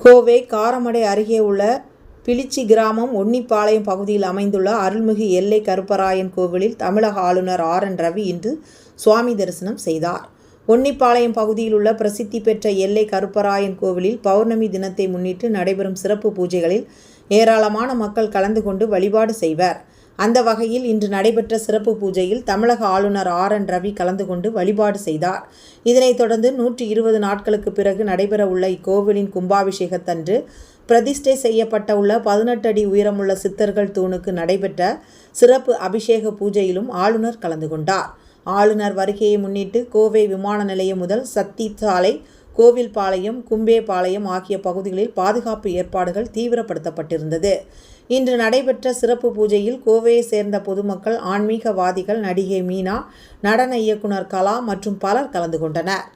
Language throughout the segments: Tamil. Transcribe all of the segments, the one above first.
கோவை காரமடை அருகே உள்ள பிளிச்சி கிராமம் ஒன்னிப்பாளையம் பகுதியில் அமைந்துள்ள அருள்மிகு எல்லை கருப்பராயன் கோவிலில் தமிழக ஆளுநர் RN ரவி இன்று சுவாமி தரிசனம் செய்தார். ஒன்னிப்பாளையம் பகுதியில் உள்ள பிரசித்தி பெற்ற எல்லை கருப்பராயன் கோவிலில் பௌர்ணமி தினத்தை முன்னிட்டு நடைபெறும் சிறப்பு பூஜைகளில் ஏராளமான மக்கள் கலந்து கொண்டு வழிபாடு செய்வர். அந்த வகையில் இன்று நடைபெற்ற சிறப்பு பூஜையில் தமிழக ஆளுநர் RN ரவி கலந்து கொண்டு வழிபாடு செய்தார். இதனைத் தொடர்ந்து 120 நாட்களுக்கு பிறகு நடைபெறவுள்ள இக்கோவிலின் கும்பாபிஷேகத்தன்று பிரதிஷ்டை செய்யப்பட்ட உள்ள 18 அடி உயரமுள்ள சித்தர்கள் தூணுக்கு நடைபெற்ற சிறப்பு அபிஷேக பூஜையிலும் ஆளுநர் கலந்து கொண்டார். ஆளுநர் வருகையை முன்னிட்டு கோவை விமான நிலையம் முதல் சத்தி சாலை, கோவில்பாளையம், கும்பேபாளையம் ஆகிய பகுதிகளில் பாதுகாப்பு ஏற்பாடுகள் தீவிரப்படுத்தப்பட்டிருந்தது. இன்று நடைபெற்ற சிறப்பு பூஜையில் கோவையை சேர்ந்த பொதுமக்கள், ஆன்மீகவாதிகள், நடிகை மீனா, நடன இயக்குனர் கலா மற்றும் பலர் கலந்து கொண்டனர்.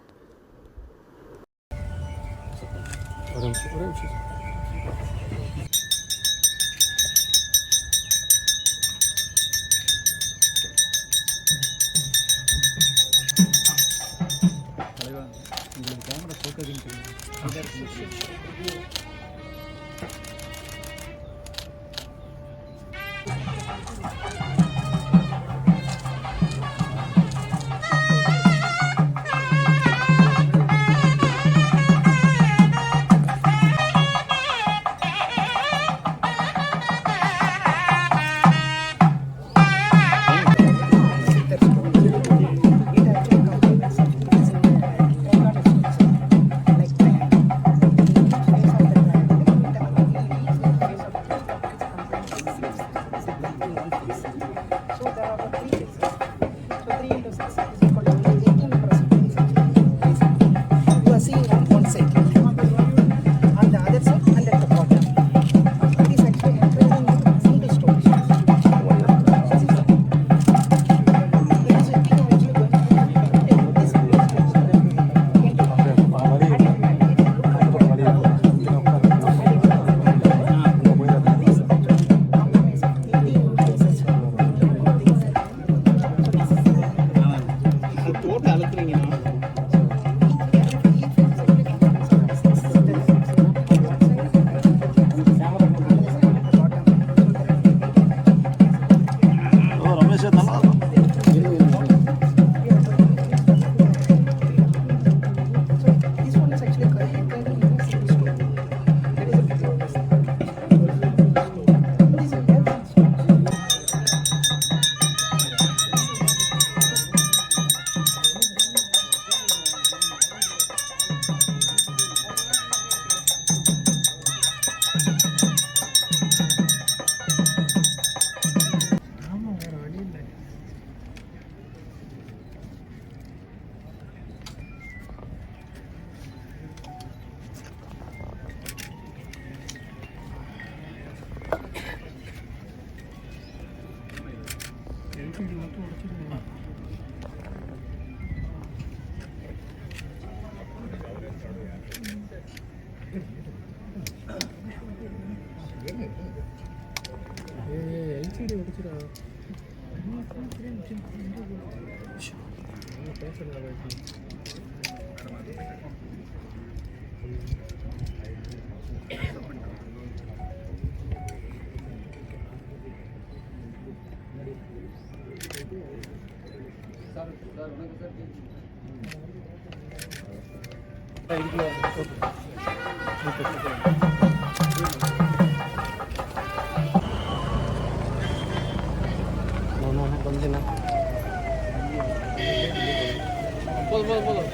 கொஞ்சம் போதும்